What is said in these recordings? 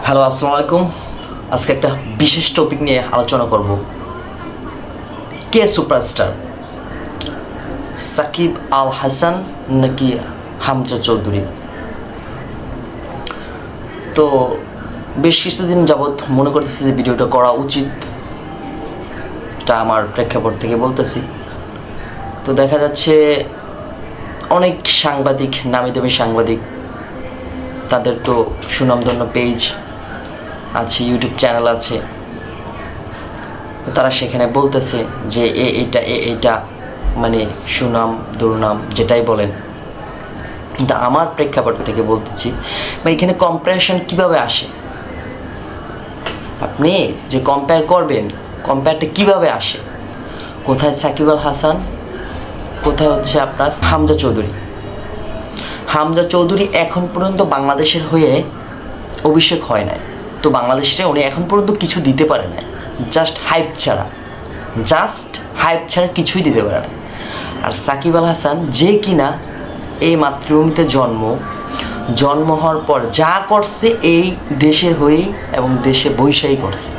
Hello, আসসালামু আলাইকুম। আজকে একটা বিশেষ টপিক নিয়ে আলোচনা করব। কে সুপারস্টার, সাকিব আল হাসান নাকি হামজা চৌধুরী? তো বেশ কিছুদিন যাবৎ মনে করতেছি যে ভিডিওটা করা উচিত, এটা আমার প্রেক্ষাপট থেকে বলতেছি। তো দেখা যাচ্ছে অনেক সাংবাদিক, নামি দামি সাংবাদিক, তাদের তো সুনামধন্য পেজ আছে, ইউটিউব চ্যানেল আছে, তারা সেখানে বলতেছে যে এইটা মানে সুনাম দুর্নাম যেটাই বলেন। কিন্তু আমার প্রেক্ষাপট থেকে বলতেছি বা এখানে কম্পারিশন কিভাবে আসে, আপনি যে কম্পেয়ার করবেন, কম্পেয়ারটা কিভাবে আসে? কোথায় সাকিব আল হাসান, কোথায় হচ্ছে আপনার হামজা চৌধুরী। হামজা চৌধুরী এখন পর্যন্ত বাংলাদেশের হয়ে অভিষেক হয় নাই, তো বাংলাদেশে উনি এখন পর্যন্ত কিছু দিতে পারে না, জাস্ট হাইপ ছাড়া কিছুই দিতে পারে না। আর সাকিব আল হাসান যে কিনা এই মাতৃভূমিতে জন্ম হওয়ার পর যা করছে এই দেশের হয়েই এবং দেশে বৈশাই করছে।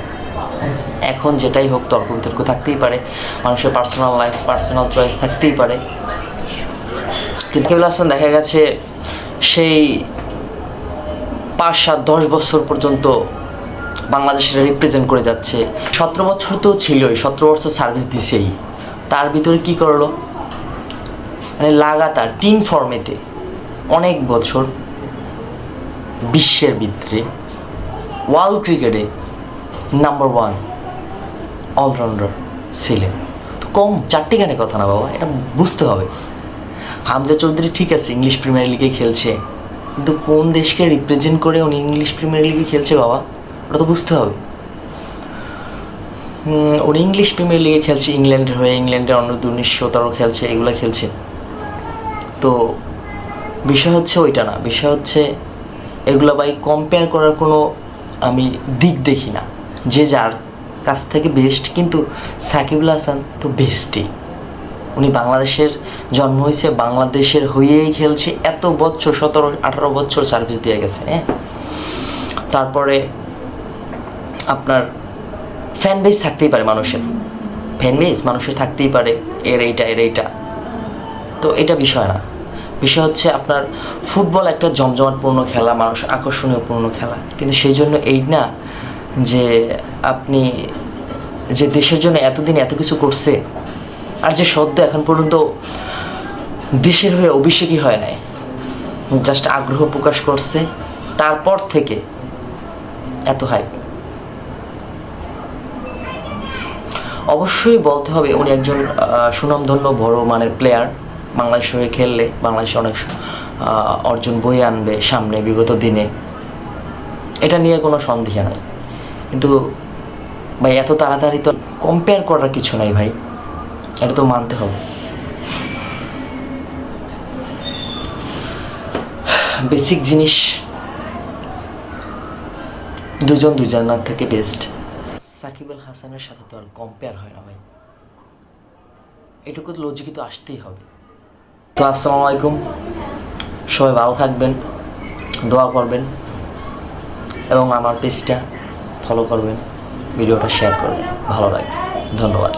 এখন যেটাই হোক তর্ক বিতর্ক থাকতেই পারে, মানুষের পার্সোনাল লাইফ, পার্সোনাল চয়েস থাকতেই পারে, কিন্তু সাকিব আল হাসান দেখা গেছে সেই 5, 7, 10 বছর পর্যন্ত বাংলাদেশের রিপ্রেজেন্ট করে যাচ্ছে। 17 বছর তো ছিলই, 17 বছর সার্ভিস দিছেই, তার ভিতরে কি করলো, মানে লাগাতার 3 ফরম্যাটে অনেক বছর বিশ্বের ভিতরে ওয়ার্ল্ড ক্রিকেটে নাম্বার 1 অলরাউন্ডার ছিলেন। তো কম 4টি গানে কথা না বাবা, এটা বুঝতে হবে। হামজা চৌধুরী ঠিক আছে ইংলিশ প্রিমিয়ার লিগে খেলছে, কিন্তু কোন দেশকে রিপ্রেজেন্ট করে উনি ইংলিশ প্রিমিয়ার লিগে খেলছে বাবা, ওটা তো বুঝতে হবে। উনি ইংলিশ প্রিমিয়ার লিগে খেলছে ইংল্যান্ডের হয়ে, ইংল্যান্ডের অনূর্ধ্ব-19 খেলছে, এগুলো খেলছে। তো বিষয় হচ্ছে ওইটা না, বিষয় হচ্ছে এগুলো ভাই কম্পেয়ার করার কোনো আমি দিক দেখি না, যে যার কাছ থেকে বেস্ট। কিন্তু সাকিব আল হাসান তো বেস্টই, উনি বাংলাদেশের জন্ম হয়েছে, বাংলাদেশের হয়েই খেলছে, এত বছর 17-18 বছর সার্ভিস দিয়ে গেছে। হ্যাঁ, তারপরে আপনার ফ্যান বেস থাকতেই পারে, মানুষের থাকতেই পারে, এর এইটা। তো এটা বিষয় না, বিষয় হচ্ছে আপনার ফুটবল একটা জমজমাটপূর্ণ খেলা, মানুষ আকর্ষণীয়পূর্ণ খেলা, কিন্তু সেই জন্য এই না যে আপনি যে দেশের জন্য এতদিন এত কিছু করছে, আর যে সদ্য এখন পর্যন্ত দেশের হয়ে অভিষেকই হয় নাই, জাস্ট আগ্রহ প্রকাশ করছে, তারপর থেকে এত হাইপ। অবশ্যই বলতে হবে উনি একজন সুনামধন্য বড় মানের প্লেয়ার, বাংলাদেশ হয়ে খেললে বাংলাদেশে অনেক অর্জন বয়ে আনবে সামনে বিগত দিনে, এটা নিয়ে কোনো সন্দেহ নাই। কিন্তু ভাই এত তাড়াতাড়ি তো কম্পেয়ার করার কিছু নাই ভাই, এটা তো মানতে হবে। বেসিক জিনিস দুজনের থেকে বেস্ট। সাকিব আল হাসানের সাথে তো আর কম্পেয়ার হয় না ভাই, এটুকু লজিকে তো আসতেই হবে। তো আসসালামু আলাইকুম, সবাই ভালো থাকবেন, দোয়া করবেন এবং আমার পেজটা ফলো করবেন, ভিডিওটা শেয়ার করবেন, ভালো লাগবে। ধন্যবাদ।